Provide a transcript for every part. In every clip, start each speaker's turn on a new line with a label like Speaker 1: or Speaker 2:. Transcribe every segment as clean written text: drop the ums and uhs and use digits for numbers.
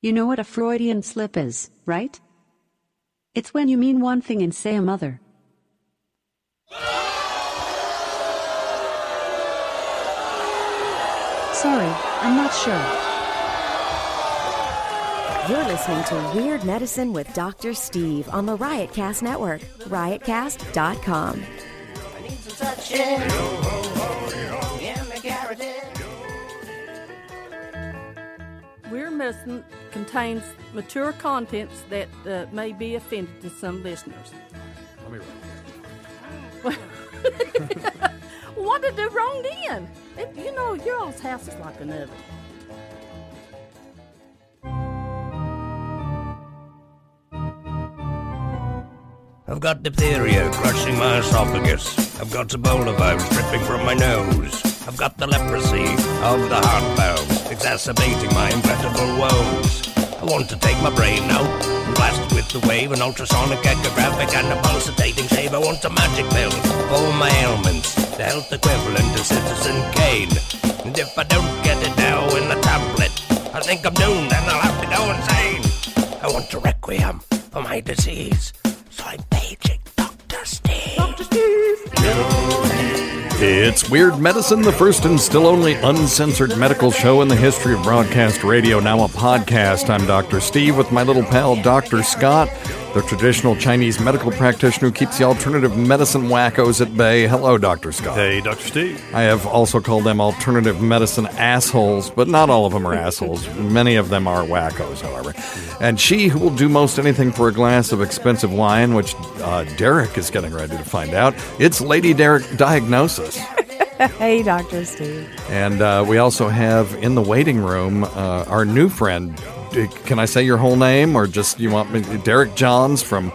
Speaker 1: You know what a Freudian slip is, right? It's when you mean one thing and say another. Sorry, I'm not sure.
Speaker 2: You're listening to Weird Medicine with Dr. Steve on the Riotcast Network, riotcast.com.
Speaker 3: I need some touching.
Speaker 4: Weird Medicine contains mature contents that may be offended to some listeners.
Speaker 5: Let me
Speaker 4: What did I do wrong then? Your all's house is like an oven.
Speaker 3: I've got diphtheria crushing my esophagus. I've got Ebola virus dripping from my nose. I've got the leprosy of the heart valve, exacerbating my incredible woes. I want to take my brain now and blast it with the wave, an ultrasonic, echographic, and a pulsating shave. I want a magic pill for all my ailments, the health equivalent to Citizen Kane. And if I don't get it now in a tablet, I think I'm doomed and I'll have to go insane. I want a requiem for my disease, so I'm paging Dr. Steve. Dr. Steve!
Speaker 5: It's Weird Medicine, the first and still only uncensored medical show in the history of broadcast radio, now a podcast. I'm Dr. Steve with my little pal, Dr. Scott, the traditional Chinese medical practitioner who keeps the alternative medicine wackos at bay. Hello, Dr. Scott.
Speaker 6: Hey, Dr. Steve.
Speaker 5: I have also called them alternative medicine assholes, but not all of them are assholes. Many of them are wackos, however. And she who will do most anything for a glass of expensive wine, which Derek is getting ready to find out. It's Lady Derek Diagnosis.
Speaker 7: Hey, Dr. Steve.
Speaker 5: And we also have in the waiting room our new friend. Can I say your whole name, or just you want me? Derek Johns from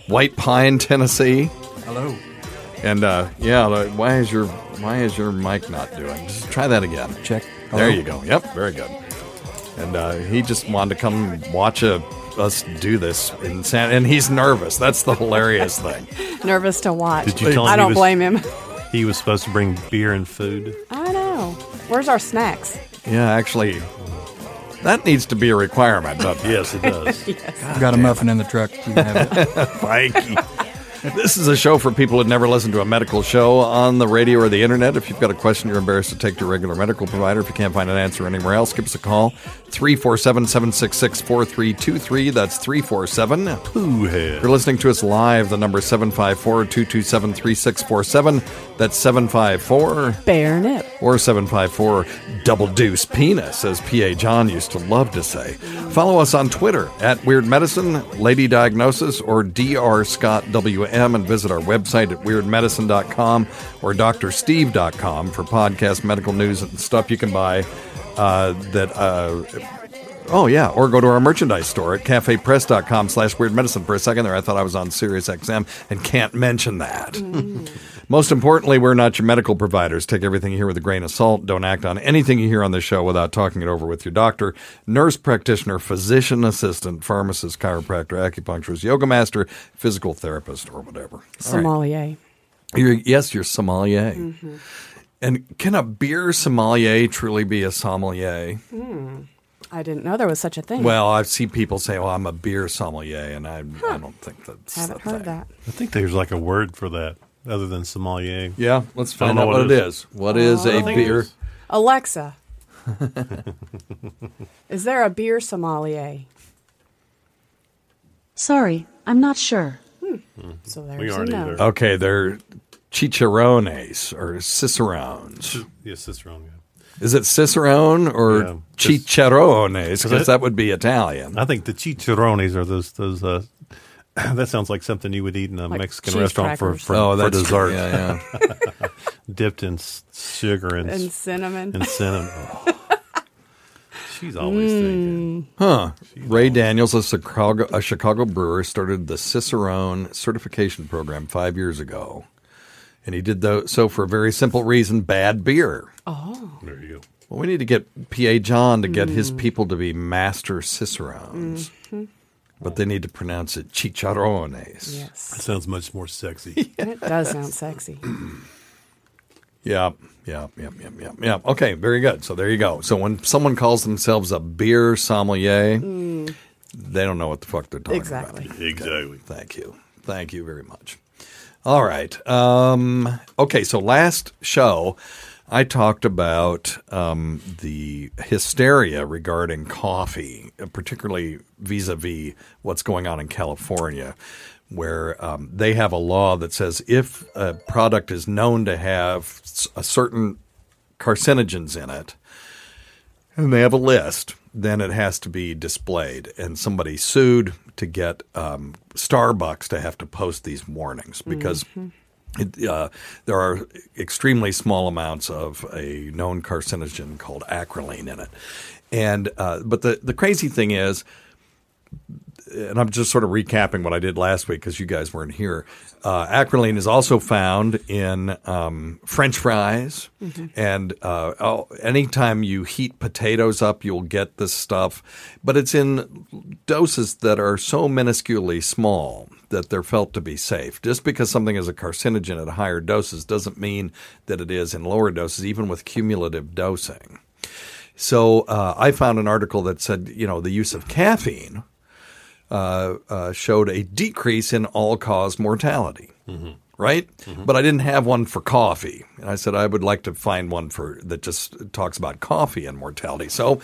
Speaker 5: White Pine, Tennessee.
Speaker 6: Hello.
Speaker 5: And why is your mic not doing? Just try that again.
Speaker 6: Check.
Speaker 5: There you go. Yep, very good. And he just wanted to come watch us do this and he's nervous. That's the hilarious thing.
Speaker 7: Nervous to watch.
Speaker 6: Did you tell him
Speaker 7: I don't blame him.
Speaker 6: He was supposed to bring beer and food.
Speaker 7: I know. Where's our snacks?
Speaker 5: Yeah, actually, that needs to be a requirement, doesn't it?
Speaker 6: Yes, it does.
Speaker 7: Yes.
Speaker 8: I've got a muffin in the truck. You can have it.
Speaker 5: Thank you. This is a show for people who've never listened to a medical show on the radio or the internet. If you've got a question you're embarrassed to take to your regular medical provider, if you can't find an answer anywhere else, give us a call. 347-766-4323. That's 347.
Speaker 6: Pooh-head.
Speaker 5: You're listening to us live. The number is 754-227-3647. That's 754.
Speaker 7: Bare nip.
Speaker 5: Or 754 double deuce penis, as P.A. John used to love to say. Follow us on Twitter at Weird Medicine, Lady Diagnosis, or Dr. Scott WM, and visit our website at weirdmedicine.com or drsteve.com for podcast medical news and stuff you can buy or go to our merchandise store at cafepress.com/weirdmedicine. For a second there, I thought I was on Sirius XM and can't mention that. Most importantly, we're not your medical providers. Take everything you hear with a grain of salt. Don't act on anything you hear on the show without talking it over with your doctor, nurse practitioner, physician assistant, pharmacist, chiropractor, acupuncturist, yoga master, physical therapist, or whatever.
Speaker 7: Sommelier.
Speaker 5: Right. You're sommelier.
Speaker 7: Mm-hmm.
Speaker 5: And can a beer sommelier truly be a sommelier?
Speaker 7: I didn't know there was such a thing.
Speaker 5: Well, I've seen people say, well, I'm a beer sommelier, and I don't think that's
Speaker 7: Haven't heard that.
Speaker 6: I think there's like a word for that other than sommelier.
Speaker 5: Yeah, let's find out what it is. What is a beer?
Speaker 7: Alexa, is there a beer sommelier?
Speaker 1: Sorry, I'm not sure.
Speaker 7: So
Speaker 6: We
Speaker 7: there's a
Speaker 6: aren't
Speaker 7: no.
Speaker 6: either.
Speaker 5: Okay, they're chicharrones or cicerones.
Speaker 6: Yes, Cicerone. Yeah.
Speaker 5: Is it cicerone or
Speaker 6: Yeah,
Speaker 5: chicharrones? Because that would be Italian.
Speaker 6: I think the chicharrones are those that sounds like something you would eat in a
Speaker 7: Like
Speaker 6: Mexican
Speaker 7: cheese
Speaker 6: restaurant for
Speaker 5: that's
Speaker 6: dessert.
Speaker 5: true. Yeah.
Speaker 6: Dipped in sugar and
Speaker 7: cinnamon.
Speaker 6: And cinnamon. Oh. She's always thinking.
Speaker 5: Ray Daniels, a Chicago brewer, started the Cicerone certification program 5 years ago. And he did so for a very simple reason: bad beer.
Speaker 7: Oh.
Speaker 6: There you go.
Speaker 5: Well, we need to get P.A. John to get his people to be master cicerones. Mm-hmm. But they need to pronounce it chicharrones.
Speaker 7: Yes.
Speaker 6: That sounds much more sexy.
Speaker 7: It does sound sexy.
Speaker 5: Yeah. Okay, very good. So there you go. So when someone calls themselves a beer sommelier, they don't know what the fuck they're talking
Speaker 7: Exactly.
Speaker 5: about.
Speaker 6: Exactly.
Speaker 5: Thank you. Thank you very much. All right. Okay, so last show, I talked about the hysteria regarding coffee, particularly vis-a-vis what's going on in California, where they have a law that says if a product is known to have a certain carcinogens in it, and they have a list, then it has to be displayed. And somebody sued to get Starbucks to have to post these warnings because there are extremely small amounts of a known carcinogen called acrolein in it. And but the crazy thing is, and I'm just sort of recapping what I did last week because you guys weren't here. Acrolein is also found in French fries, and anytime you heat potatoes up, you'll get this stuff. But it's in doses that are so minusculely small that they're felt to be safe. Just because something is a carcinogen at higher doses doesn't mean that it is in lower doses, even with cumulative dosing. So I found an article that said, the use of caffeine showed a decrease in all-cause mortality, right? But I didn't have one for coffee. And I said I would like to find one that just talks about coffee and mortality. So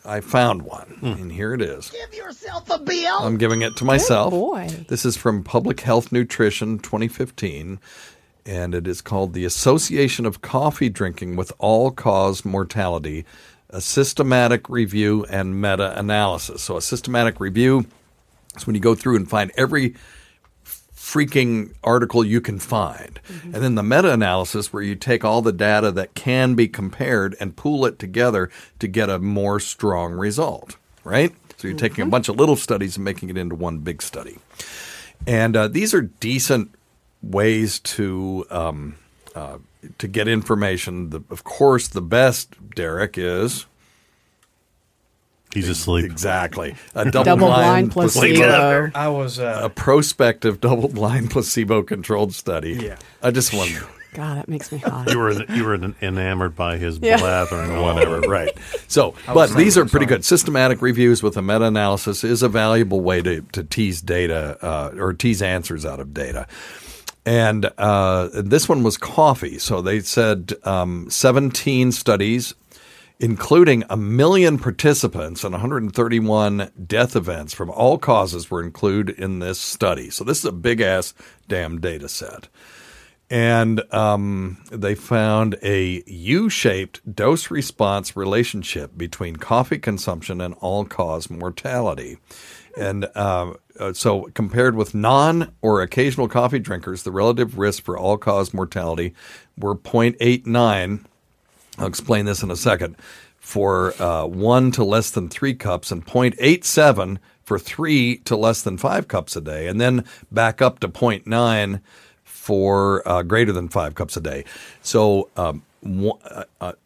Speaker 5: I found one, and here it is.
Speaker 9: Give yourself a bill.
Speaker 5: I'm giving it to myself.
Speaker 7: Good boy.
Speaker 5: This is from Public Health Nutrition 2015, and it is called The Association of Coffee Drinking with All-Cause Mortality, a Systematic Review and Meta-Analysis. So a systematic review is when you go through and find every freaking article you can find. And then the meta-analysis where you take all the data that can be compared and pool it together to get a more strong result, right? So you're taking a bunch of little studies and making it into one big study. And these are decent ways to get information. Of course, the best, Derek, is...
Speaker 6: He's asleep.
Speaker 5: Exactly. A
Speaker 7: Double-blind placebo.
Speaker 8: I was
Speaker 5: a prospective double-blind placebo-controlled study.
Speaker 8: Yeah.
Speaker 5: I just wonder.
Speaker 7: God, that makes me hot.
Speaker 6: You were enamored by his blathering or whatever.
Speaker 5: Right. So, but these are pretty good. Systematic reviews with a meta-analysis is a valuable way to tease data or tease answers out of data. And this one was coffee. So they said 17 studies, including 1 million participants and 131 death events from all causes were included in this study. So this is a big-ass damn data set. And they found a U-shaped dose-response relationship between coffee consumption and all-cause mortality. And so compared with non- or occasional coffee drinkers, the relative risk for all-cause mortality were 0.89. I'll explain this in a second. For 1 to less than 3 cups and 0.87 for 3 to less than 5 cups a day, and then back up to 0.9 for greater than 5 cups a day. So an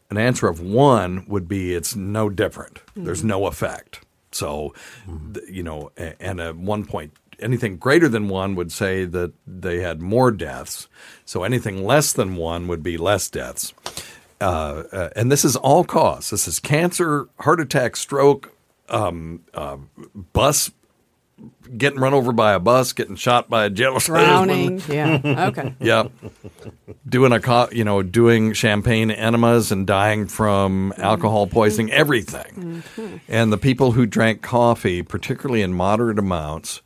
Speaker 5: answer of 1 would be it's no different. There's no effect. So, and a 1 point. Anything greater than 1 would say that they had more deaths. So anything less than 1 would be less deaths. And this is all cause. This is cancer, heart attack, stroke, bus, getting run over by a bus, getting shot by a jail
Speaker 7: Drowning. Yeah. Okay.
Speaker 5: Yeah. Doing champagne enemas and dying from alcohol poisoning, everything. And the people who drank coffee, particularly in moderate amounts,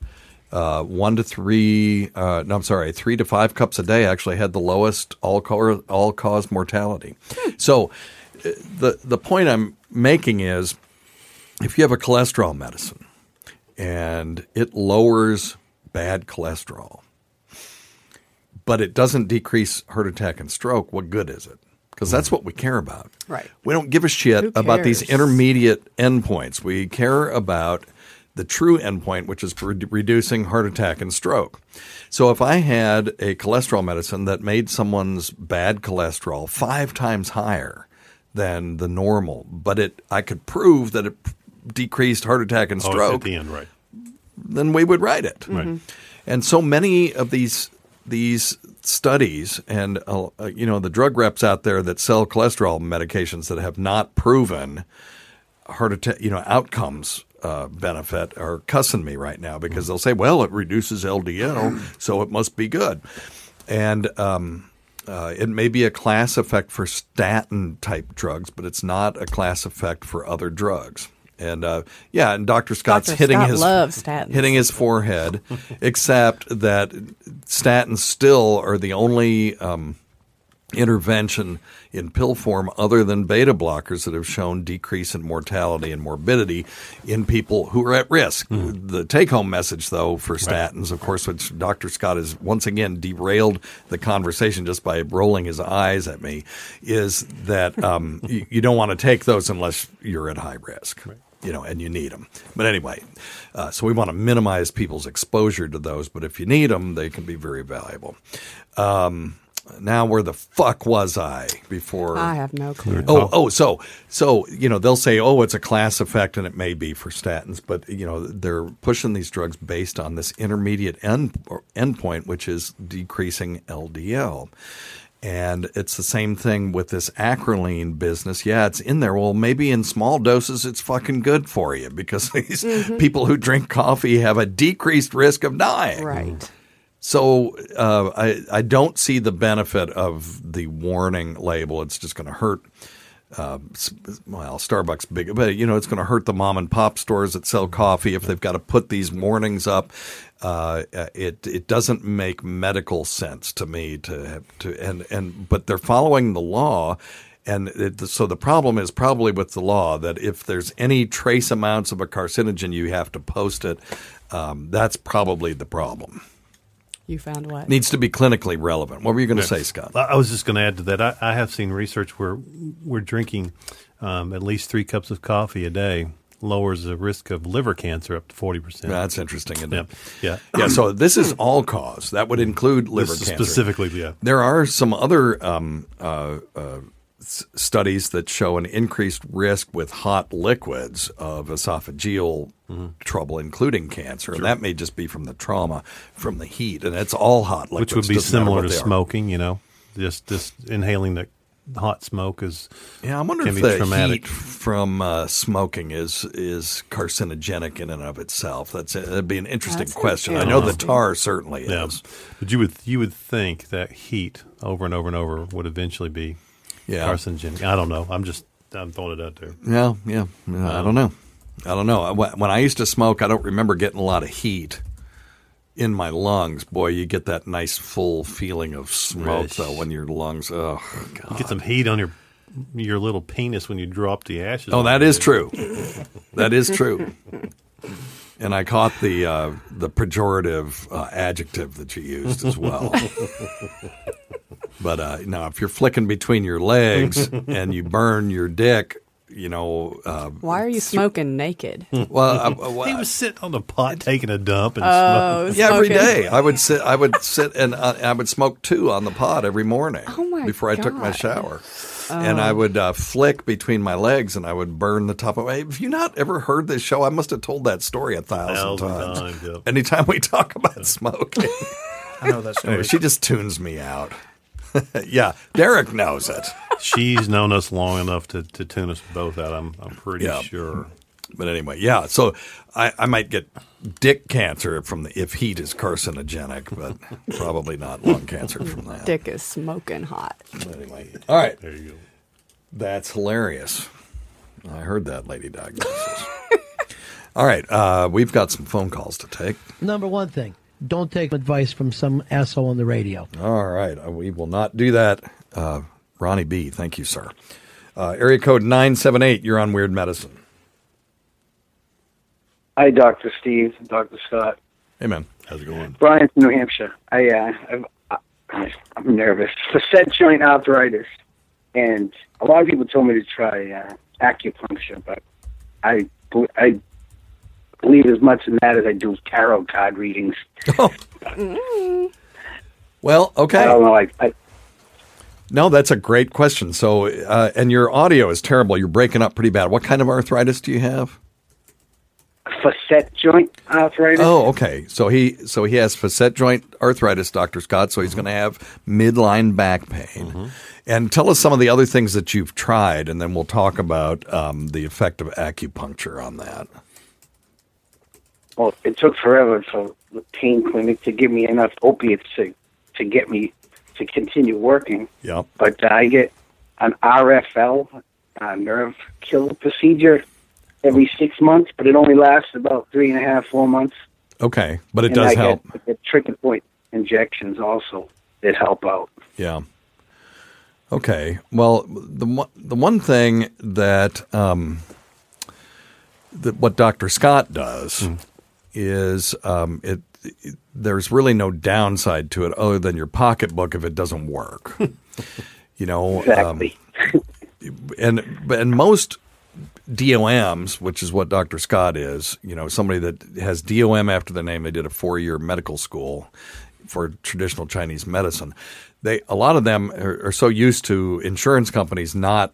Speaker 5: 3 to 5 cups a day actually had the lowest all-cause mortality. So the point I'm making is if you have a cholesterol medicine and it lowers bad cholesterol, but it doesn't decrease heart attack and stroke, what good is it? Because that's what we care about.
Speaker 7: Right.
Speaker 5: We don't give a shit about these intermediate endpoints. We care about the true endpoint, which is reducing heart attack and stroke. So if I had a cholesterol medicine that made someone's bad cholesterol 5 times higher than the normal, but I could prove that it decreased heart attack and stroke,
Speaker 6: at the end, right?
Speaker 5: Then we would write it.
Speaker 6: Right.
Speaker 5: And so many of these studies and the drug reps out there that sell cholesterol medications that have not proven heart attack outcomes benefit are cussing me right now because they'll say, well, it reduces LDL, so it must be good. And it may be a class effect for statin-type drugs, but it's not a class effect for other drugs. And and Dr. Scott's hitting his forehead, except that statins still are the only intervention in pill form other than beta blockers that have shown decrease in mortality and morbidity in people who are at risk. The take-home message, though, for statins, of course, which Dr. Scott has once again derailed the conversation just by rolling his eyes at me, is that you don't want to take those unless you're at high risk. And you need them. But anyway, so we want to minimize people's exposure to those. But if you need them, they can be very valuable. Now, where the fuck was I before?
Speaker 7: I have no clue.
Speaker 5: So they'll say, it's a class effect, and it may be for statins, but they're pushing these drugs based on this intermediate endpoint, which is decreasing LDL. And it's the same thing with this acrolein business. Yeah, it's in there. Well, maybe in small doses, it's fucking good for you because these people who drink coffee have a decreased risk of dying.
Speaker 7: Right.
Speaker 5: So I don't see the benefit of the warning label. It's just going to hurt. Starbucks big, but it's going to hurt the mom and pop stores that sell coffee if they've got to put these warnings up. It doesn't make medical sense to me but they're following the law. And so the problem is probably with the law that if there's any trace amounts of a carcinogen, you have to post it. That's probably the problem.
Speaker 7: You found what?
Speaker 5: Needs to be clinically relevant. What were you going to say, Scott?
Speaker 6: I was just going to add to that. I have seen research where we're drinking at least 3 cups of coffee a day lowers the risk of liver cancer up to 40%.
Speaker 5: That's interesting, isn't it?
Speaker 6: Yeah.
Speaker 5: So this is all cause. That would include liver cancer.
Speaker 6: Specifically, yeah.
Speaker 5: There are some other studies that show an increased risk with hot liquids of esophageal trouble, including cancer. And that may just be from the trauma, from the heat. And it's all hot liquids.
Speaker 6: Which would be similar to smoking, just inhaling the hot smoke is
Speaker 5: I wonder if the heat from smoking is carcinogenic in and of itself. That'd be an interesting question. I know the tar certainly is.
Speaker 6: But you would think that heat over and over and over would eventually be carcinogenic. I don't know. I'm throwing it out there.
Speaker 5: Yeah. I don't know. When I used to smoke, I don't remember getting a lot of heat in my lungs. Boy, you get that nice full feeling of smoke though when your lungs. Oh God!
Speaker 6: You get some heat on your little penis when you drop the ashes.
Speaker 5: Oh, that is true. That is true. And I caught the pejorative adjective that you used as well. But now, if you're flicking between your legs and you burn your dick,
Speaker 7: why are you smoking naked?
Speaker 5: Well,
Speaker 6: he was sitting on the pot taking a dump and smoking.
Speaker 5: Yeah, every day I would sit and I would smoke 2 on the pot every morning before I took my shower. And I would flick between my legs and I would burn the top of my. Have you not ever heard this show? I must have told that story 1,000 times. Yep. Anytime we talk about smoking.
Speaker 8: I know that story.
Speaker 5: Anyway, she just tunes me out. Yeah, Derek knows it.
Speaker 6: She's known us long enough to tune us both out. I'm pretty sure.
Speaker 5: But anyway, so I might get dick cancer if heat is carcinogenic, but probably not lung cancer from that.
Speaker 7: Dick is smoking hot.
Speaker 5: But anyway, all right.
Speaker 6: There you go.
Speaker 5: That's hilarious. I heard that, Lady Diagnosis. All right, we've got some phone calls to take.
Speaker 9: Number one thing. Don't take advice from some asshole on the radio.
Speaker 5: All right. We will not do that. Ronnie B., thank you, sir. Area code 978, you're on Weird Medicine.
Speaker 10: Hi, Dr. Steve, Dr. Scott.
Speaker 5: Hey, man. How's it going?
Speaker 10: Brian from New Hampshire. I'm nervous. Facet joint arthritis. And a lot of people told me to try acupuncture, but I believe as much in that as I do tarot card readings.
Speaker 5: Well, okay.
Speaker 10: I don't know.
Speaker 5: No, that's a great question. So, and your audio is terrible. You're breaking up pretty bad. What kind of arthritis do you have?
Speaker 10: Facet joint arthritis.
Speaker 5: Oh, okay. So he has facet joint arthritis, Dr. Scott. So he's going to have midline back pain. Mm-hmm. And tell us some of the other things that you've tried, and then we'll talk about the effect of acupuncture on that.
Speaker 10: well, it took forever for the pain clinic to give me enough opiates to get me to continue working.
Speaker 5: Yep.
Speaker 10: But I get an RFL, nerve kill procedure, every 6 months, but it only lasts about 3.5, 4 months.
Speaker 5: Okay, but it
Speaker 10: And
Speaker 5: does
Speaker 10: I
Speaker 5: help.
Speaker 10: get trigger point injections also that help out.
Speaker 5: Yeah. Okay. Well, the one thing that what Dr. Scott does is there's really no downside to it other than your pocketbook if it doesn't work. You know,
Speaker 10: Exactly.
Speaker 5: and most DOMs, which is what Dr. Scott is, you know, somebody that has DOM after their name. They did a 4-year medical school for traditional Chinese medicine. A lot of them are so used to insurance companies not,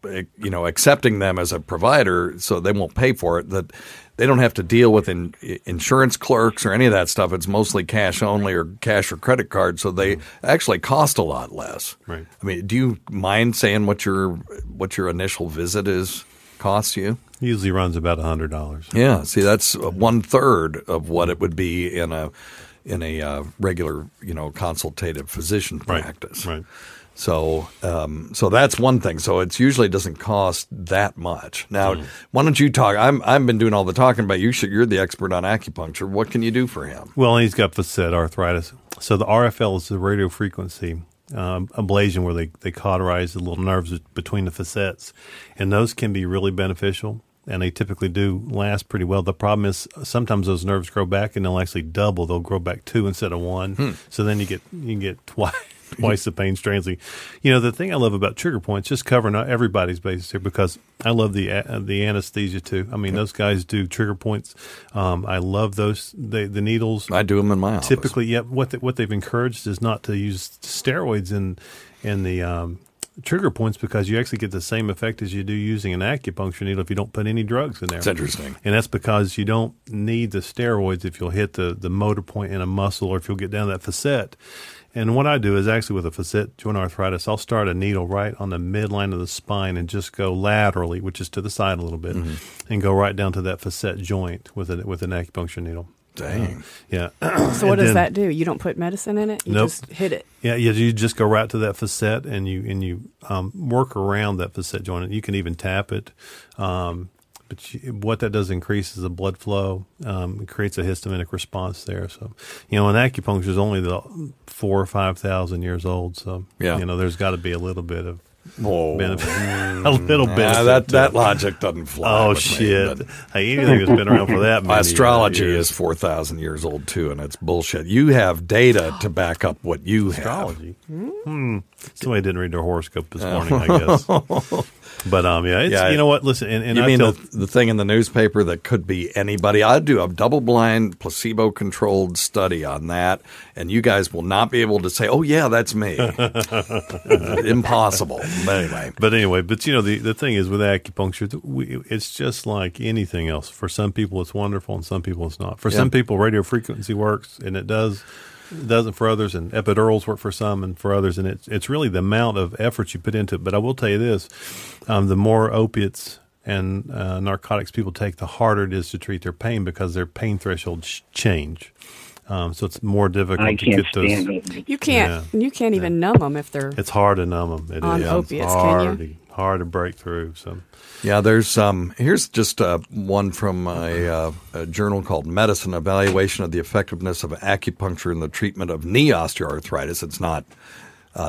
Speaker 5: you know, accepting them as a provider, so they won't pay for it, that they don't have to deal with insurance clerks or any of that stuff. It's mostly cash only or cash or credit card, so they actually cost a lot less.
Speaker 6: Right.
Speaker 5: I mean, do you mind saying what your initial visit costs you?
Speaker 6: Usually runs about $100.
Speaker 5: Yeah. See, that's 1/3 of what it would be in a regular, you know, consultative physician practice.
Speaker 6: Right.
Speaker 5: So, so that's one thing. So it usually doesn't cost that much. Now, why don't you talk? I've been doing all the talking, but you're the expert on acupuncture. What can you do for him?
Speaker 6: Well, he's got facet arthritis. So the RFL is the radio frequency ablation where they cauterize the little nerves between the facets, and those can be really beneficial. And they typically do last pretty well. The problem is sometimes those nerves grow back, and they'll actually double. They'll grow back 2 instead of 1. So then you can get twice the pain strangely. You know, the thing I love about trigger points, just covering everybody's bases here, because I love the anesthesia too. I mean, those guys do trigger points. I love those the needles.
Speaker 5: I do them in my office.
Speaker 6: Typically, yeah. What they've encouraged is not to use steroids in the trigger points, because you actually get the same effect as you do using an acupuncture needle if you don't put any drugs in there.
Speaker 5: It's interesting.
Speaker 6: And that's because you don't need the steroids if you'll hit the motor point in a muscle, or if you'll get down that facet. And what I do is actually with a facet joint arthritis, I'll start a needle right on the midline of the spine and just go laterally, which is to the side a little bit, and go right down to that facet joint with an acupuncture needle.
Speaker 5: Dang.
Speaker 6: Yeah.
Speaker 7: So what does that do? You don't put medicine in it? You just hit it?
Speaker 6: Yeah, you just go right to that facet and you work around that facet joint. You can even tap it. But what that does increases the blood flow. It creates a histaminic response there. So, you know, and acupuncture is only 4,000 or 5,000 years old. So,
Speaker 5: yeah.
Speaker 6: You know, there's got to be a little bit of
Speaker 5: benefit.
Speaker 6: A little benefit.
Speaker 5: That logic doesn't fly.
Speaker 6: Oh,
Speaker 5: with
Speaker 6: shit.
Speaker 5: Me,
Speaker 6: hey, anything that's been around for that many
Speaker 5: astrology
Speaker 6: years.
Speaker 5: is 4,000 years old, too, and it's bullshit. You have data to back up what you
Speaker 6: astrology.
Speaker 5: have.
Speaker 6: Somebody didn't read their horoscope this morning, I guess. But you know what? Listen, and
Speaker 5: you
Speaker 6: I
Speaker 5: mean
Speaker 6: tell,
Speaker 5: the thing in the newspaper that could be anybody? I'd do a double-blind, placebo-controlled study on that, and you guys will not be able to say, "Oh yeah, that's me." Impossible. But anyway,
Speaker 6: you know, the thing is with acupuncture, it's just like anything else. For some people, it's wonderful, and some people, it's not. For some people, radio frequency works, and it does. It doesn't for others, and epidurals work for some and for others, and it's really the amount of effort you put into it. But I will tell you this, the more opiates and narcotics people take, the harder it is to treat their pain, because their pain thresholds change. So it's more difficult to get those.
Speaker 7: You can't even numb them if they're.
Speaker 6: It's hard to numb them.
Speaker 7: On opiates, can you?
Speaker 6: Hard to break through. So.
Speaker 5: Yeah, there's here's just one from a journal called Medicine, Evaluation of the Effectiveness of Acupuncture in the Treatment of Knee Osteoarthritis. It's not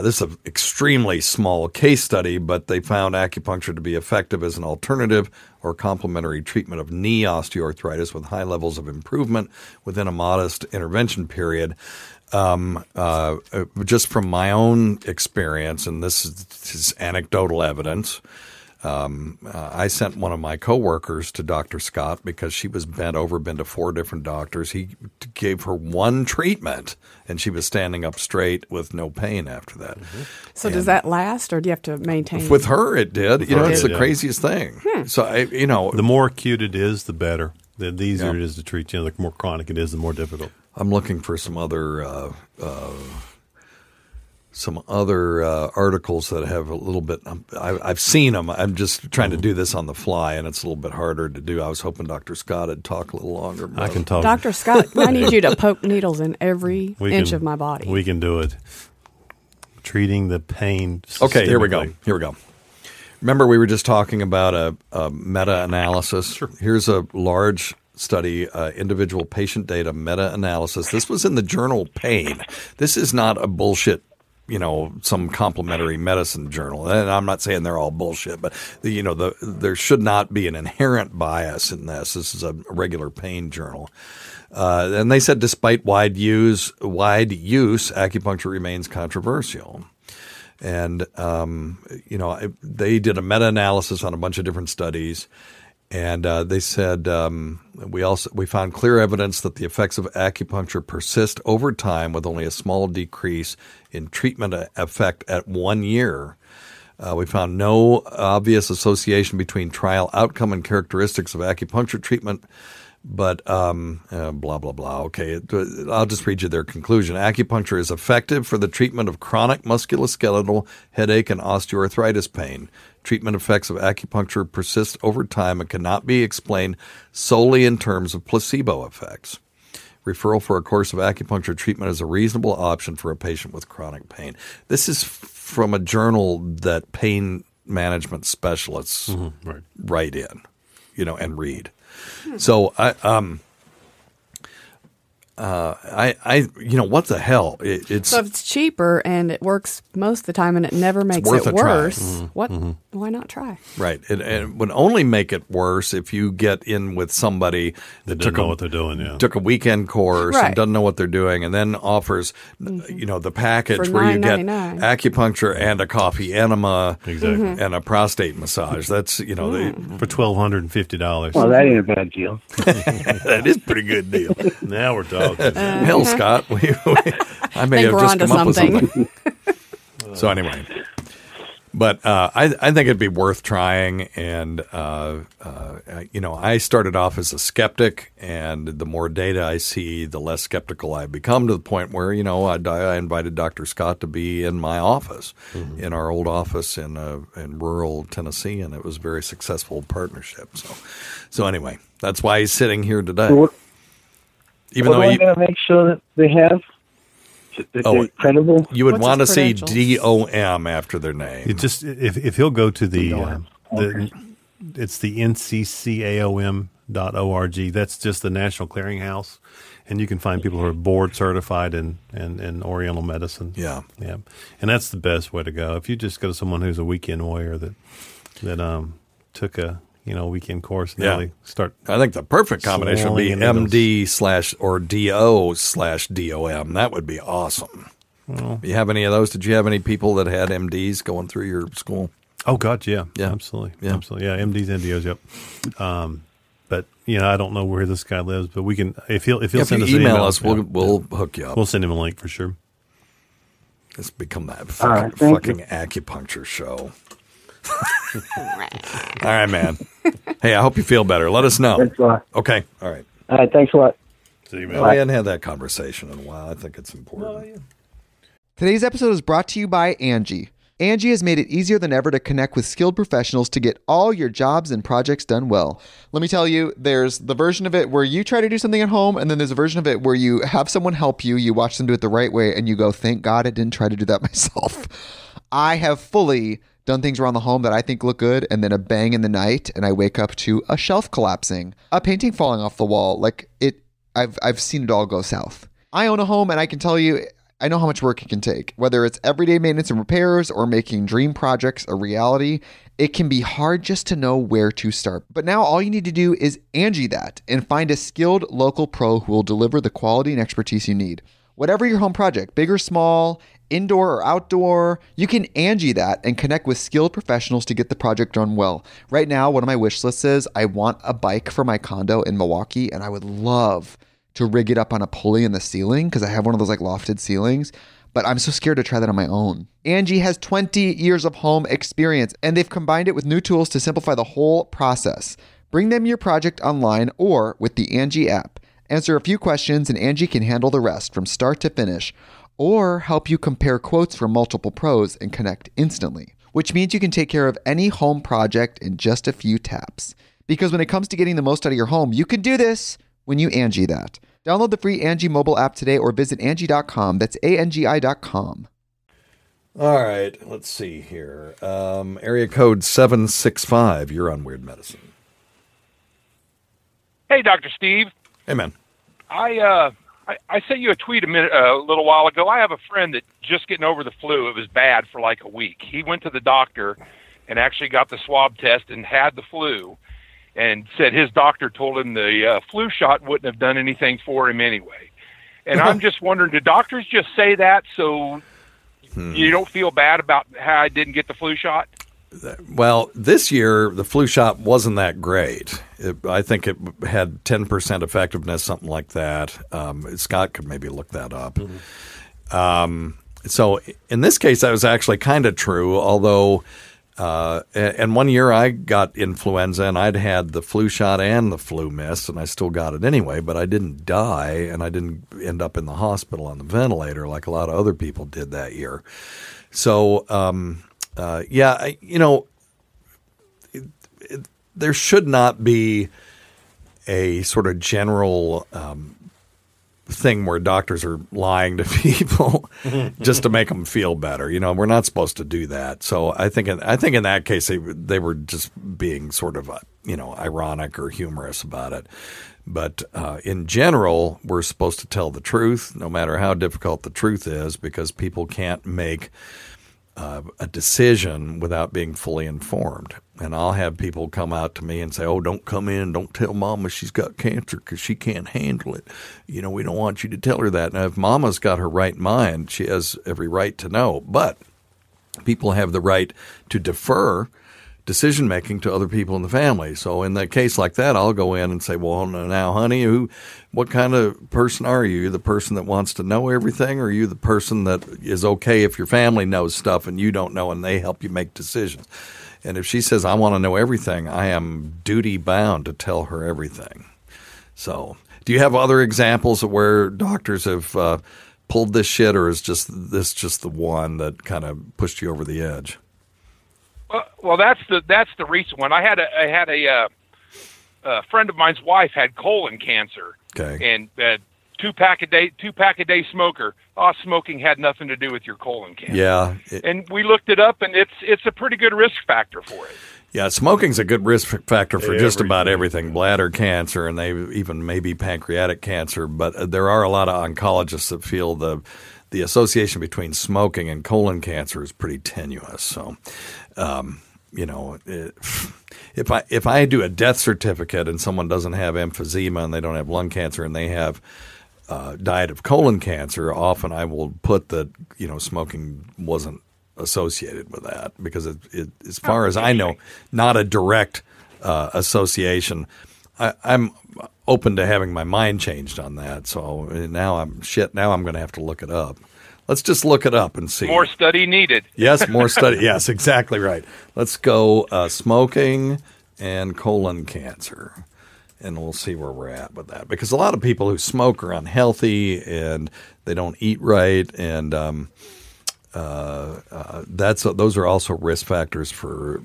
Speaker 5: this is an extremely small case study, but they found acupuncture to be effective as an alternative or complementary treatment of knee osteoarthritis with high levels of improvement within a modest intervention period. Just from my own experience, and this is anecdotal evidence, I sent one of my coworkers to Dr. Scott because she was bent to 4 different doctors. He gave her one treatment, and she was standing up straight with no pain after that.
Speaker 7: So does that last, or do you have to maintain?
Speaker 5: With her, it did. You know, it's the craziest thing. So,
Speaker 6: the more acute it is, the better. The easier it is to treat. You know, the more chronic it is, the more difficult.
Speaker 5: I'm looking for some other some other articles that have a little bit. I've seen them. I'm just trying to do this on the fly, and it's a little bit harder to do. I was hoping Dr. Scott would talk a little longer.
Speaker 6: I can talk.
Speaker 7: Dr. Scott, I need you to poke needles in every inch of my body.
Speaker 6: We can do it. Treating the pain.
Speaker 5: Okay, here we go. Remember, we were just talking about a meta-analysis. Sure. Here's a large study, individual patient data meta-analysis. This was in the journal Pain. This is not a bullshit, some complementary medicine journal. And I'm not saying they're all bullshit, but there should not be an inherent bias in this. This is a regular pain journal. And they said despite wide use, acupuncture remains controversial. And, they did a meta-analysis on a bunch of different studies. And they said we found clear evidence that the effects of acupuncture persist over time with only a small decrease in treatment effect at 1 year. We found no obvious association between trial outcome and characteristics of acupuncture treatment. But blah, blah, blah. Okay, I'll just read you their conclusion. Acupuncture is effective for the treatment of chronic musculoskeletal headache and osteoarthritis pain. Treatment effects of acupuncture persist over time and cannot be explained solely in terms of placebo effects. Referral for a course of acupuncture treatment is a reasonable option for a patient with chronic pain. This is from a journal that pain management specialists write in, and read. So what the hell?
Speaker 7: So if it's cheaper and it works most of the time and it never makes it worse, why not try?
Speaker 5: Right. It would only make it worse if you get in with somebody
Speaker 6: that doesn't know what they're doing. Yeah.
Speaker 5: Took a weekend course and doesn't know what they're doing, and then offers, the package where you get acupuncture and a coffee enema and a prostate massage. That's
Speaker 6: for $1,250.
Speaker 10: Well, that ain't a bad deal.
Speaker 5: That is a pretty good deal.
Speaker 6: Now we're talking.
Speaker 5: Hell, Scott, I may have just come up with something. So anyway, but I think it'd be worth trying. And I started off as a skeptic, and the more data I see, the less skeptical I become, to the point where I invited Dr. Scott to be in my office, in our old office in rural Tennessee, and it was a very successful partnership. So anyway, that's why he's sitting here today. Even though
Speaker 10: I'm going to make sure that they have that they're credible.
Speaker 5: You would want to see DOM after their name.
Speaker 6: You just if he'll go to it's the nccaom.org. That's just the National Clearinghouse, and you can find people who are board certified in Oriental medicine.
Speaker 5: Yeah.
Speaker 6: And that's the best way to go. If you just go to someone who's a weekend warrior that took a weekend course. And really start.
Speaker 5: I think the perfect combination would be MD/or DO/DOM. That would be awesome. Well, you have any of those? Did you have any people that had MDs going through your school?
Speaker 6: Oh God, yeah, absolutely, yeah, absolutely, yeah. MDs and DOs, yep. But I don't know where this guy lives, but we can if he'll send us an email
Speaker 5: us, we'll hook you up.
Speaker 6: We'll send him a link for sure.
Speaker 5: It's become that fucking acupuncture show. All right, man. Hey, I hope you feel better. Let us know.
Speaker 10: Thanks a lot.
Speaker 5: Okay. All right.
Speaker 10: All right. Thanks a lot.
Speaker 6: See you, man.
Speaker 5: I hadn't had that conversation in a while. I think it's important.
Speaker 11: Today's episode is brought to you by Angie. Angie has made it easier than ever to connect with skilled professionals to get all your jobs and projects done well. Let me tell you, there's the version of it where you try to do something at home, and then there's a version of it where you have someone help you, you watch them do it the right way, and you go, thank God I didn't try to do that myself. I have fully done things around the home that I think look good, and then a bang in the night, and I wake up to a shelf collapsing, a painting falling off the wall. I've seen it all go south. I own a home, and I can tell you, I know how much work it can take. Whether it's everyday maintenance and repairs or making dream projects a reality, it can be hard just to know where to start. But now all you need to do is Angie that and find a skilled local pro who will deliver the quality and expertise you need. Whatever your home project, big or small, indoor or outdoor, you can Angie that and connect with skilled professionals to get the project done well. Right now, one of my wish lists is I want a bike for my condo in Milwaukee, and I would love to rig it up on a pulley in the ceiling because I have one of those lofted ceilings, but I'm so scared to try that on my own. Angie has 20 years of home experience, and they've combined it with new tools to simplify the whole process. Bring them your project online or with the Angie app. Answer a few questions and Angie can handle the rest from start to finish. or help you compare quotes from multiple pros and connect instantly, which means you can take care of any home project in just a few taps. Because when it comes to getting the most out of your home, you can do this when you Angie that. Download the free Angie mobile app today or visit Angie.com. That's ANGI.com.
Speaker 5: All right, let's see here. Area code 765. You're on Weird Medicine.
Speaker 12: Hey, Dr. Steve.
Speaker 5: Hey, man.
Speaker 12: I sent you a tweet a little while ago. I have a friend that's just getting over the flu. It was bad for like a week. He went to the doctor and actually got the swab test and had the flu, and said his doctor told him the flu shot wouldn't have done anything for him anyway. And I'm just wondering, do doctors just say that so you don't feel bad about how I didn't get the flu shot?
Speaker 5: Well, this year, the flu shot wasn't that great. I think it had 10% effectiveness, something like that. Scott could maybe look that up. So in this case, that was actually kind of true, although and one year I got influenza, and I'd had the flu shot and the flu miss, and I still got it anyway, but I didn't die, and I didn't end up in the hospital on the ventilator like a lot of other people did that year. So, there should not be a sort of general thing where doctors are lying to people just to make them feel better. We're not supposed to do that. So I think in that case they were just being sort of ironic or humorous about it. But in general, we're supposed to tell the truth, no matter how difficult the truth is, because people can't make a decision without being fully informed. And I'll have people come out to me and say, "Oh, don't come in, don't tell Mama she's got cancer because she can't handle it. We don't want you to tell her that." Now, if Mama's got her right mind, she has every right to know. But people have the right to defer decision-making to other people in the family. So in a case like that, I'll go in and say, "Well, now, honey, what kind of person are you? Are you the person that wants to know everything, or are you the person that is okay if your family knows stuff and you don't know and they help you make decisions?" And if she says, "I want to know everything," I am duty-bound to tell her everything. So do you have other examples of where doctors have pulled this shit, or is this just the one that kind of pushed you over the edge?
Speaker 12: Well, that's the recent one. I had a friend of mine's wife had colon cancer.
Speaker 5: Okay.
Speaker 12: And two pack a day smoker. Smoking had nothing to do with your colon cancer.
Speaker 5: Yeah.
Speaker 12: And we looked it up, and it's a pretty good risk factor for it.
Speaker 5: Yeah, smoking's a good risk factor for just about everything, bladder cancer, and even maybe pancreatic cancer. But there are a lot of oncologists that feel the association between smoking and colon cancer is pretty tenuous. So, if I do a death certificate and someone doesn't have emphysema and they don't have lung cancer and they have died of colon cancer, often I will put that smoking wasn't associated with that, because it as far as I know, not a direct association. I'm open to having my mind changed on that. So now I'm going to have to look it up. Let's just look it up and see.
Speaker 12: More study needed.
Speaker 5: Yes, more study. Yes, exactly right. Let's go smoking and colon cancer, and we'll see where we're at with that. Because a lot of people who smoke are unhealthy and they don't eat right, and those are also risk factors for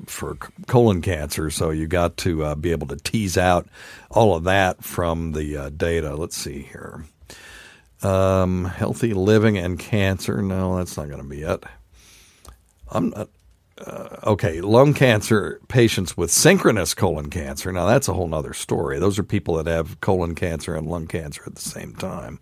Speaker 5: colon cancer. So you got to be able to tease out all of that from the data. Let's see here. Healthy living and cancer. No, that's not going to be it. I'm not. Okay, lung cancer patients with synchronous colon cancer. Now that's a whole nother story. Those are people that have colon cancer and lung cancer at the same time.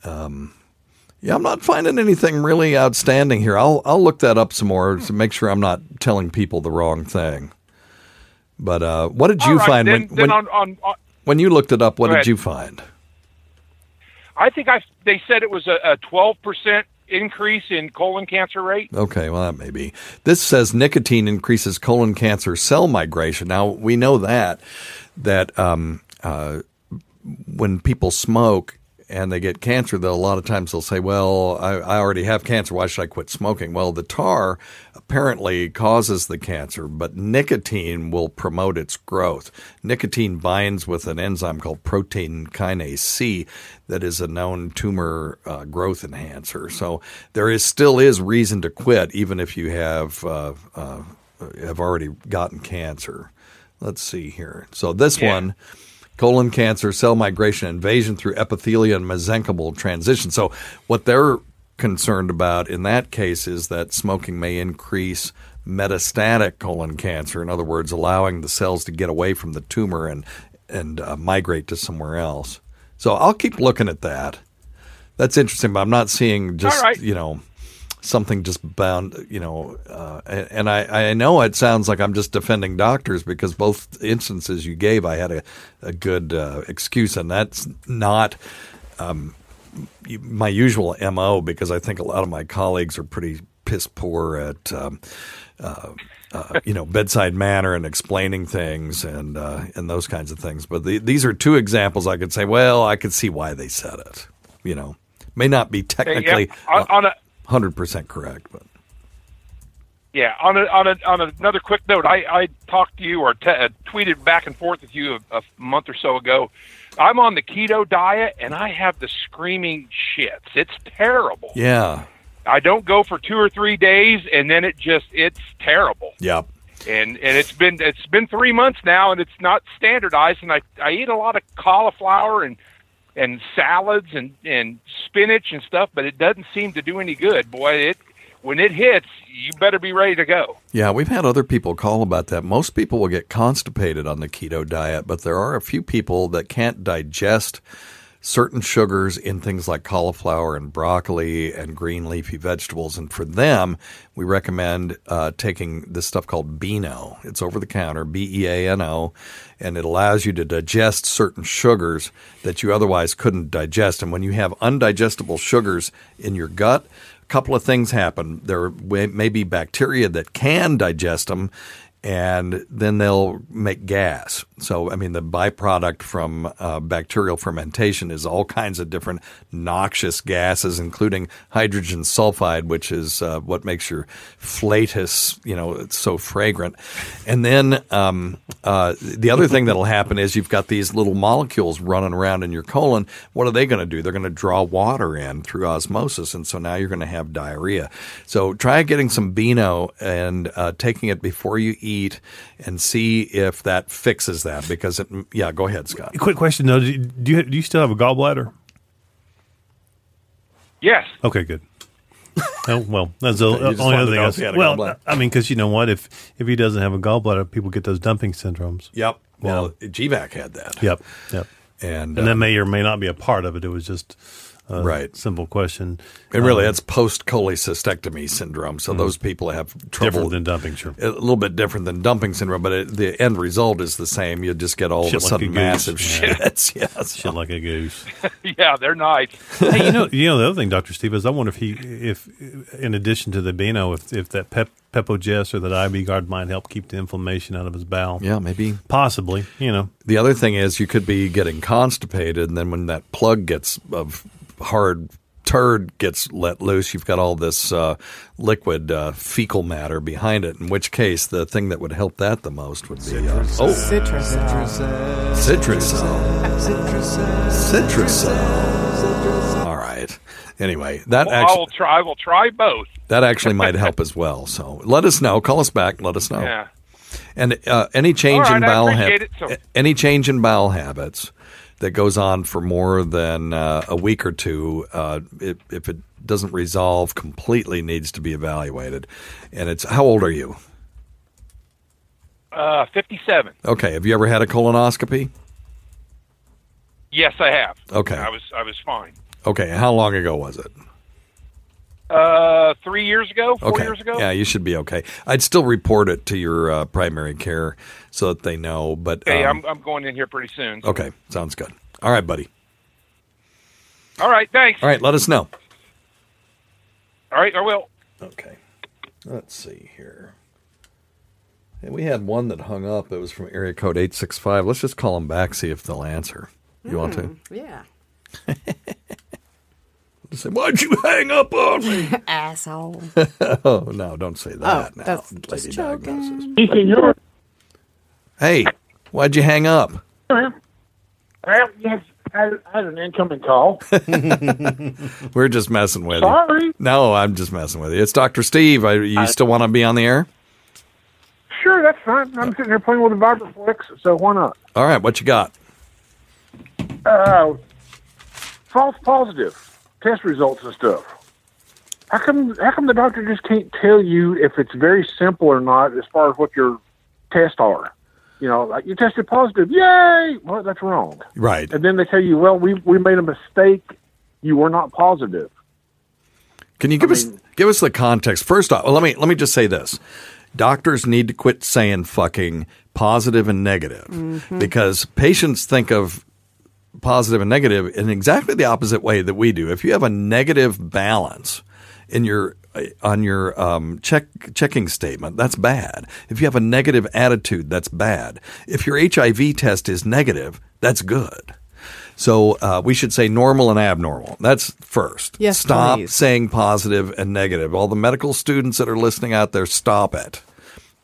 Speaker 5: Yeah, I'm not finding anything really outstanding here. I'll look that up some more to make sure I'm not telling people the wrong thing. But what did you find when you looked it up? What did you find?
Speaker 12: I think they said it was a 12% increase in colon cancer rate.
Speaker 5: Okay, well, that may be. This says nicotine increases colon cancer cell migration. Now, we know that when people smoke, and they get cancer, a lot of times they'll say, well, I already have cancer. Why should I quit smoking? Well, the tar apparently causes the cancer, but nicotine will promote its growth. Nicotine binds with an enzyme called protein kinase C that is a known tumor growth enhancer. So there still is reason to quit, even if you have already gotten cancer. Let's see here. So this one, colon cancer, cell migration, invasion through epithelia and mesenchymal transition. So what they're concerned about in that case is that smoking may increase metastatic colon cancer. In other words, allowing the cells to get away from the tumor and migrate to somewhere else. So I'll keep looking at that. That's interesting, but I'm not seeing just, something just bound, and I know it sounds like I'm just defending doctors because both instances you gave, I had a good excuse, and that's not my usual MO because I think a lot of my colleagues are pretty piss poor at bedside manner and explaining things and those kinds of things. But these are two examples I could say, well, I could see why they said it. May not be technically
Speaker 12: on a
Speaker 5: 100% correct, but
Speaker 12: on another quick note, I talked to you or tweeted back and forth with you a month or so ago. I'm on the keto diet and I have the screaming shits. It's terrible.
Speaker 5: Yeah.
Speaker 12: I don't go for 2 or 3 days and then it's terrible.
Speaker 5: Yep.
Speaker 12: And it's been 3 months now and it's not standardized, and I eat a lot of cauliflower and salads and spinach and stuff, but it doesn't seem to do any good. Boy, when it hits, you better be ready to go.
Speaker 5: Yeah, we've had other people call about that. Most people will get constipated on the keto diet, but there are a few people that can't digest certain sugars in things like cauliflower and broccoli and green leafy vegetables. And for them, we recommend taking this stuff called Beano. It's over the counter, BEANO, and it allows you to digest certain sugars that you otherwise couldn't digest. And when you have undigestible sugars in your gut, a couple of things happen. There may be bacteria that can digest them, and then they'll make gas. So, the byproduct from bacterial fermentation is all kinds of different noxious gases, including hydrogen sulfide, which is what makes your flatus, it's so fragrant. And then the other thing that'll happen is you've got these little molecules running around in your colon. What are they going to do? They're going to draw water in through osmosis, and so now you're going to have diarrhea. So try getting some Beano and taking it before you eat and see if that fixes that, because go ahead, Scott.
Speaker 6: Quick question though, do you still have a gallbladder?
Speaker 12: Yes.
Speaker 6: Okay, good. Oh, well, that's the only other thing. Well, because you know what, if he doesn't have a gallbladder, people get those dumping syndromes.
Speaker 5: Yep. Well, GVAC had that.
Speaker 6: Yep.
Speaker 5: And
Speaker 6: that may or may not be a part of it. It was just
Speaker 5: right.
Speaker 6: Simple question.
Speaker 5: And really, that's post-cholecystectomy syndrome. So those people have trouble.
Speaker 6: Different than dumping, sure.
Speaker 5: A little bit different than dumping syndrome, but the end result is the same. You just get all of a sudden massive shits. Yes.
Speaker 6: Shit like a goose.
Speaker 12: Yeah, they're nice.
Speaker 6: Hey, the other thing, Dr. Steve, is I wonder if in addition to the Beano, if that Pepogest or that IV Guard might help keep the inflammation out of his bowel.
Speaker 5: Yeah, maybe.
Speaker 6: Possibly,
Speaker 5: The other thing is you could be getting constipated, and then when that plug of hard turd gets let loose, you've got all this liquid fecal matter behind it, in which case the thing that would help that the most would be Citrusol. All right. Anyway,
Speaker 12: I will try both.
Speaker 5: That actually might help as well. So let us know. Call us back. Let us know.
Speaker 12: Yeah.
Speaker 5: And any change in bowel
Speaker 12: any
Speaker 5: change in bowel habits that goes on for more than a week or two, if it doesn't resolve completely, needs to be evaluated. And it's, how old are you?
Speaker 12: 57.
Speaker 5: Okay. Have you ever had a colonoscopy?
Speaker 12: Yes, I have.
Speaker 5: Okay.
Speaker 12: I was fine.
Speaker 5: Okay. How long ago was it?
Speaker 12: 3 years ago, 4 years ago.
Speaker 5: Yeah, you should be okay. I'd still report it to your primary care so that they know. But
Speaker 12: okay, I'm going in here pretty soon. So.
Speaker 5: Okay, sounds good. All right, buddy.
Speaker 12: All right, thanks.
Speaker 5: All right, let us know.
Speaker 12: All right, I will.
Speaker 5: Okay. Let's see here. And we had one that hung up. It was from area code 865. Let's just call them back, see if they'll answer. You want to?
Speaker 7: Yeah.
Speaker 5: Say, why'd you hang up on me?
Speaker 7: Asshole.
Speaker 5: Oh, no, don't say that now.
Speaker 7: That's
Speaker 5: Lady
Speaker 7: just joking.
Speaker 5: Diagnosis. Hey, why'd you hang up?
Speaker 13: Well, yes, I had an incoming call.
Speaker 5: We're just messing with
Speaker 13: Sorry.
Speaker 5: you. No, I'm just messing with you. It's Dr. Steve. You still want to be on the air?
Speaker 13: Sure, that's fine. I'm sitting here playing with a Vibraflex, so why not?
Speaker 5: All right, what you got?
Speaker 13: False positive test results and stuff. How come the doctor just can't tell you if it's very simple or not as far as what your tests are? You know, like you tested positive, yay! Well, that's wrong.
Speaker 5: Right.
Speaker 13: And then they tell you, well, we made a mistake. You were not positive.
Speaker 5: Can you give us the context? First off, let me just say this. Doctors need to quit saying fucking positive and negative because patients think of positive and negative in exactly the opposite way that we do. If you have a negative balance in your on your checking statement, that's bad. If you have a negative attitude, that's bad. If your HIV test is negative, that's good. So we should say normal and abnormal. That's first.
Speaker 7: Yes,
Speaker 5: stop
Speaker 7: please.
Speaker 5: saying positive and negative. All the medical students that are listening out there, stop it.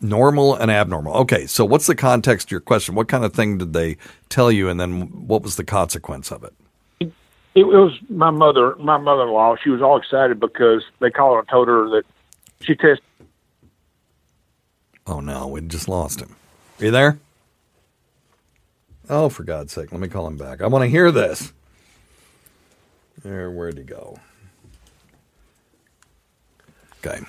Speaker 5: Normal and abnormal. Okay, so what's the context of your question? What kind of thing did they tell you, and then what was the consequence of it?
Speaker 13: It was my mother-in-law. She was all excited because they called and told her that she tested.
Speaker 5: Oh, no, we just lost him. Are you there? Oh, for God's sake, let me call him back. I want to hear this. Where'd he go? Okay.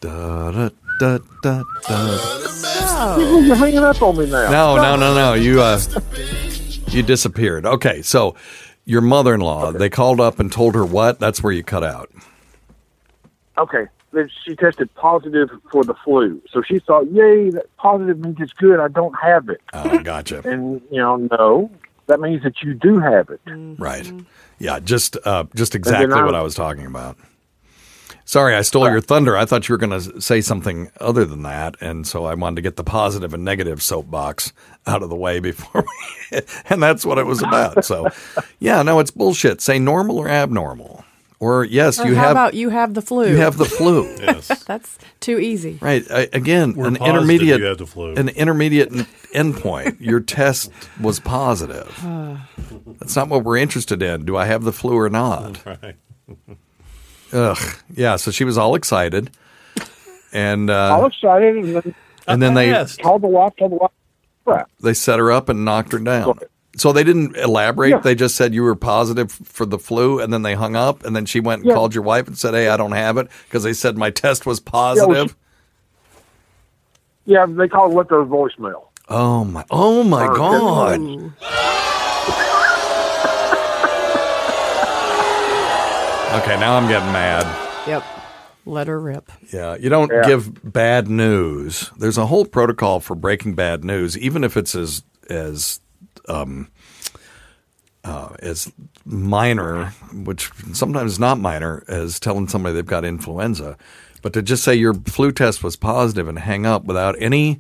Speaker 5: Da, da, da, da, da.
Speaker 13: You're hanging up on me now.
Speaker 5: No. You disappeared. Okay, so your mother-in-law, they called up and told her what? That's where you cut out.
Speaker 13: Okay. Then she tested positive for the flu. So she thought, yay, that positive means it's good. I don't have it.
Speaker 5: Oh, gotcha.
Speaker 13: And, no, that means that you do have it.
Speaker 5: Right. Yeah, just exactly what I was talking about. Sorry, I stole your thunder. I thought you were going to say something other than that, and so I wanted to get the positive and negative soapbox out of the way before we and that's what it was about. So, yeah, no, it's bullshit. Say normal or abnormal. Or, yes,
Speaker 7: or how about you have the flu?
Speaker 5: You have the flu.
Speaker 6: Yes.
Speaker 7: That's too easy.
Speaker 5: Right. Again,
Speaker 6: We're
Speaker 5: an
Speaker 6: positive
Speaker 5: intermediate
Speaker 6: you have the flu.
Speaker 5: endpoint. Your test was positive. That's not what we're interested in. Do I have the flu or not?
Speaker 6: Right.
Speaker 5: Ugh. Yeah, so she was all excited. And
Speaker 13: all excited,
Speaker 5: and then they
Speaker 13: told the wife, crap.
Speaker 5: They set her up and knocked her down. So they didn't elaborate.
Speaker 13: Yeah.
Speaker 5: They just said you were positive for the flu, and then they hung up, and then she went and called your wife and said, hey, I don't have it, because they said my test was positive.
Speaker 13: Yeah, they called left her voicemail.
Speaker 5: Oh my God. Okay, now I'm getting mad.
Speaker 7: Yep. Let her rip.
Speaker 5: Yeah, you don't give bad news. There's a whole protocol for breaking bad news, even if it's as minor, which sometimes is not minor, as telling somebody they've got influenza. But to just say your flu test was positive and hang up without any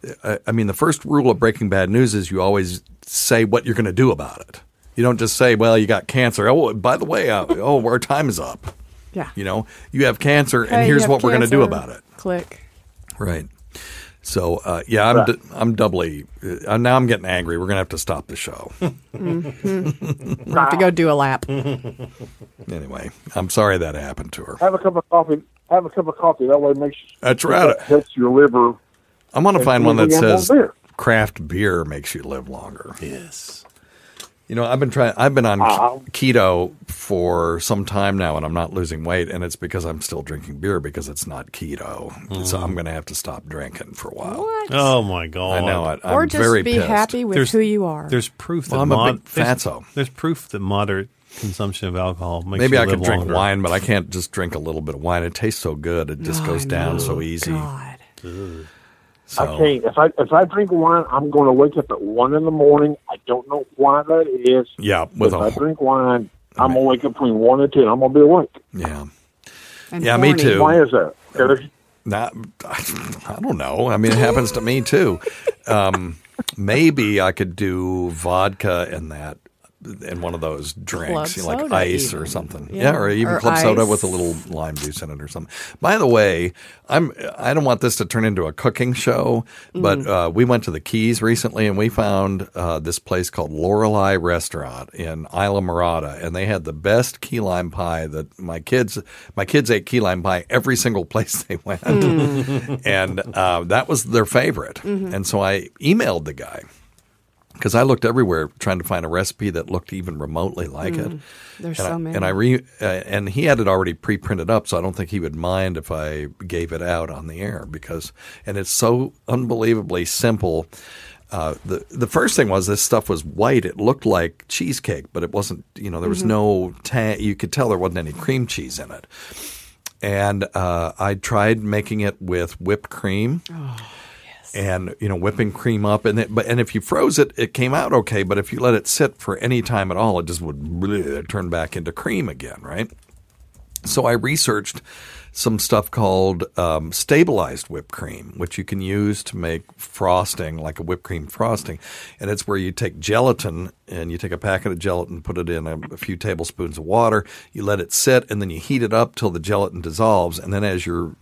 Speaker 5: the first rule of breaking bad news is you always say what you're going to do about it. You don't just say, well, you got cancer. Oh, by the way, our time is up.
Speaker 7: Yeah.
Speaker 5: You have cancer, and here's what we're going to do about it.
Speaker 7: Click.
Speaker 5: Right. So, I'm doubly now I'm getting angry. We're going to have to stop the show.
Speaker 7: We'll have to go do a lap.
Speaker 5: Anyway, I'm sorry that happened to her.
Speaker 13: Have a cup of coffee. That way it makes
Speaker 5: That's right.
Speaker 13: It helps your liver.
Speaker 5: I'm going to find one that says craft beer makes you live longer.
Speaker 6: Yes.
Speaker 5: I've been on keto for some time now, and I'm not losing weight, and it's because I'm still drinking beer because it's not keto. So I'm going to have to stop drinking for a while.
Speaker 7: What?
Speaker 6: Oh my God!
Speaker 5: I know it.
Speaker 7: Or
Speaker 5: I'm
Speaker 7: just
Speaker 5: very
Speaker 7: be
Speaker 5: pissed.
Speaker 7: happy with who you are.
Speaker 6: There's proof that
Speaker 5: I'm a big fatso.
Speaker 6: There's proof that moderate consumption of alcohol makes
Speaker 5: Maybe
Speaker 6: you
Speaker 5: I
Speaker 6: live
Speaker 5: could drink
Speaker 6: longer.
Speaker 5: wine, but I can't just drink a little bit of wine. It tastes so good; it just goes down so easy.
Speaker 7: God.
Speaker 5: So,
Speaker 13: I can't. If I drink wine, I'm going to wake up at 1 a.m. I don't know why that is.
Speaker 5: Yeah,
Speaker 13: if I drink wine, I'm going to wake up between 1 and 2. I'm going to be awake.
Speaker 5: Yeah.
Speaker 7: And
Speaker 5: yeah,
Speaker 7: horny.
Speaker 5: me too.
Speaker 13: Why is that?
Speaker 5: I don't know. I mean, it happens to me too. Maybe I could do vodka and that in one of those drinks,
Speaker 7: Club
Speaker 5: like
Speaker 7: soda
Speaker 5: ice
Speaker 7: even.
Speaker 5: or something.
Speaker 7: Yeah.
Speaker 5: Or even
Speaker 7: Or
Speaker 5: club soda
Speaker 7: ice.
Speaker 5: with a little lime juice in it or something. By the way, I don't want this to turn into a cooking show, but we went to the Keys recently and we found this place called Lorelei Restaurant in Isla Morada, and they had the best key lime pie that my kids ate key lime pie every single place they went, and that was their favorite. And so I emailed the guy. Because I looked everywhere trying to find a recipe that looked even remotely like it.
Speaker 7: There's so many.
Speaker 5: And he had it already pre-printed up, so I don't think he would mind if I gave it out on the air and it's so unbelievably simple. The first thing was this stuff was white. It looked like cheesecake, but it wasn't. There was no you could tell there wasn't any cream cheese in it. And I tried making it with whipped cream. Oh. And whipping cream up, and if you froze it, it came out okay. But if you let it sit for any time at all, it just would turn back into cream again, right? So I researched some stuff called stabilized whipped cream, which you can use to make frosting, like a whipped cream frosting. And it's where you take gelatin and you take a packet of gelatin, put it in a few tablespoons of water, you let it sit, and then you heat it up till the gelatin dissolves, and then as you're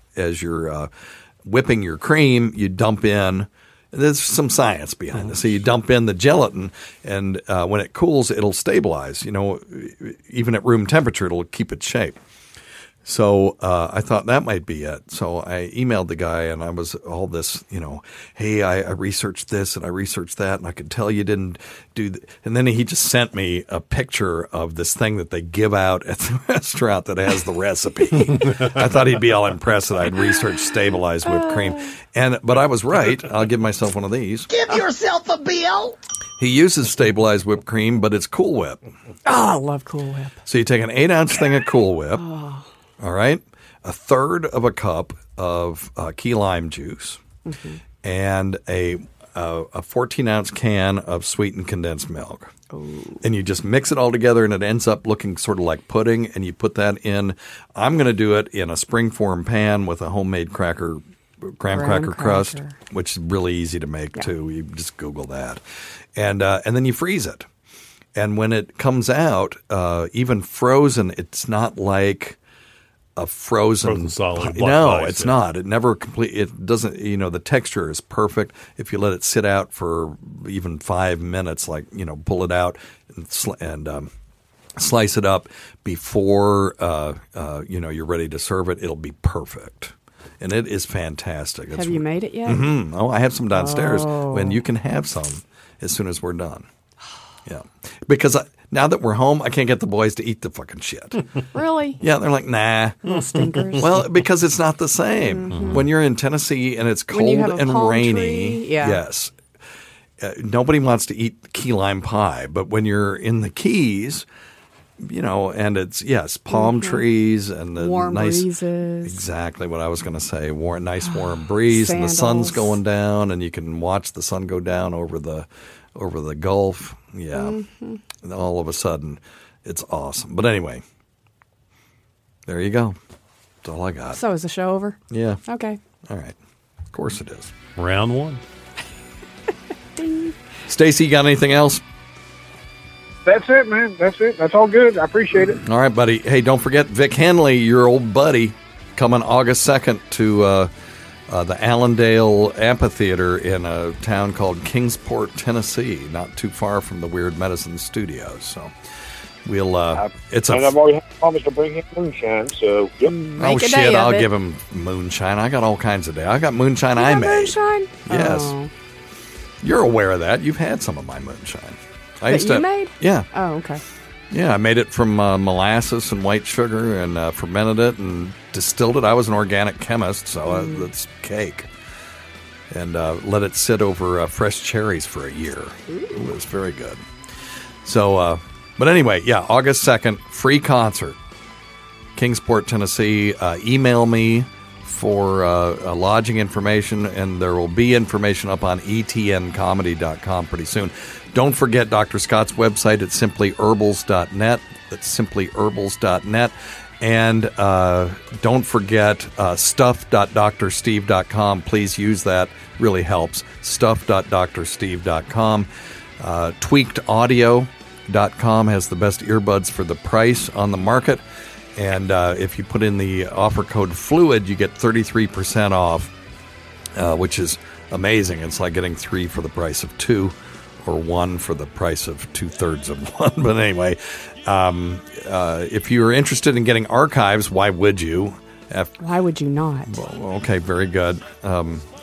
Speaker 5: whipping your cream, you dump in. There's some science behind this. So you dump in the gelatin, and when it cools, it'll stabilize. Even at room temperature, it'll keep its shape. So I thought that might be it. So I emailed the guy, and I was all this, hey, I researched this and I researched that, and I could tell you didn't do And then he just sent me a picture of this thing that they give out at the restaurant that has the recipe. I thought he'd be all impressed that I'd researched stabilized whipped cream. But I was right. I'll give myself one of these.
Speaker 14: Give yourself a bill.
Speaker 5: He uses stabilized whipped cream, but it's Cool Whip.
Speaker 7: Oh, I love Cool Whip.
Speaker 5: So you take an 8-ounce thing of Cool Whip. All right, a third of a cup of key lime juice, and a 14-ounce can of sweetened condensed milk. Ooh. And you just mix it all together, and it ends up looking sort of like pudding. And you put that in. I'm going to do it in a springform pan with a homemade graham cracker crust, which is really easy to make too. You just Google that, and then you freeze it. And when it comes out, even frozen, it's not like a frozen
Speaker 6: solid.
Speaker 5: No, it's not. It never it doesn't. The texture is perfect. If you let it sit out for even 5 minutes, pull it out and slice it up before you're ready to serve it, it'll be perfect. And it is fantastic.
Speaker 7: Have you made it yet?
Speaker 5: Mm-hmm. Oh, I have some downstairs, and you can have some as soon as we're done. Yeah, because now that we're home, I can't get the boys to eat the fucking shit.
Speaker 7: Really?
Speaker 5: Yeah, they're like, nah.
Speaker 7: Little stinkers.
Speaker 5: Well, because it's not the same. Mm-hmm. When you're in Tennessee and it's cold and rainy, yes, nobody wants to eat key lime pie. But when you're in the Keys, and it's palm trees and the
Speaker 7: warm
Speaker 5: nice
Speaker 7: breezes.
Speaker 5: Exactly what I was going to say. Nice warm breeze, and the sun's going down, and you can watch the sun go down over the Gulf. Yeah. And all of a sudden, it's awesome. But anyway, there you go. That's all I got.
Speaker 7: So is the show over?
Speaker 5: Yeah.
Speaker 7: Okay.
Speaker 5: All right. Of course it is.
Speaker 6: Round one.
Speaker 7: Ding.
Speaker 5: Stacy, you got anything else?
Speaker 13: That's it, man. That's it. That's all good. I appreciate it.
Speaker 5: All right, buddy. Hey, don't forget Vic Henley, your old buddy, coming August 2nd to the Allendale Amphitheater in a town called Kingsport, Tennessee, not too far from the Weird Medicine Studios. So we'll. I've
Speaker 13: already promised to bring him moonshine. So yep.
Speaker 5: Oh shit! I'll give him moonshine. I got all kinds of day. I got moonshine I made.
Speaker 7: Moonshine?
Speaker 5: Yes.
Speaker 7: Oh.
Speaker 5: You're aware of that. You've had some of my moonshine.
Speaker 7: You made?
Speaker 5: Yeah.
Speaker 7: Oh, okay.
Speaker 5: Yeah, I made it from molasses and white sugar and fermented it and distilled it. I was an organic chemist, so that's cake. And let it sit over fresh cherries for a year. It was very good. So, but anyway, yeah, August 2nd, free concert. Kingsport, Tennessee. Email me for lodging information, and there will be information up on etncomedy.com pretty soon. Don't forget Dr. Scott's website at simplyherbals.net. That's simplyherbals.net. And don't forget stuff.drsteve.com. Please use that. Really helps. Stuff.drsteve.com. Tweaked Audio Keto.com has the best earbuds for the price on the market. And if you put in the offer code FLUID, you get 33% off, which is amazing. It's like getting 3 for the price of 2, or 1 for the price of 2/3 of 1. But anyway, if you're interested in getting archives, why would you?
Speaker 7: Why would you not?
Speaker 5: Well, okay, very good.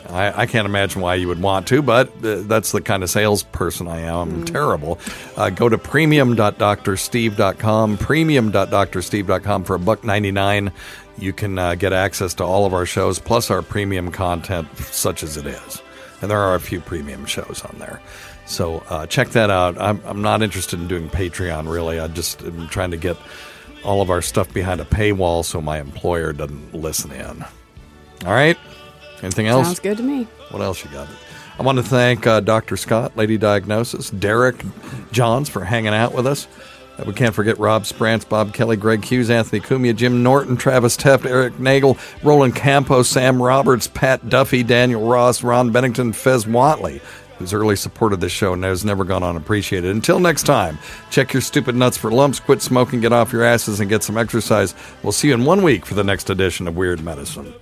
Speaker 5: I can't imagine why you would want to, but that's the kind of salesperson I am. I'm terrible. Go to premium.drsteve.com, premium.drsteve.com for $1.99. You can get access to all of our shows, plus our premium content, such as it is. And there are a few premium shows on there. So check that out. I'm not interested in doing Patreon, really. I just am trying to get all of our stuff behind a paywall so my employer doesn't listen in. All right? Anything else?
Speaker 7: Sounds good to me.
Speaker 5: What else you got? I want to thank Dr. Scott, Lady Diagnosis, Derek Johns for hanging out with us. We can't forget Rob Sprance, Bob Kelly, Greg Hughes, Anthony Cumia, Jim Norton, Travis Teft, Eric Nagel, Roland Campos, Sam Roberts, Pat Duffy, Daniel Ross, Ron Bennington, Fez Watley, who's early supported this show and has never gone unappreciated. Until next time, check your stupid nuts for lumps, quit smoking, get off your asses, and get some exercise. We'll see you in 1 week for the next edition of Weird Medicine.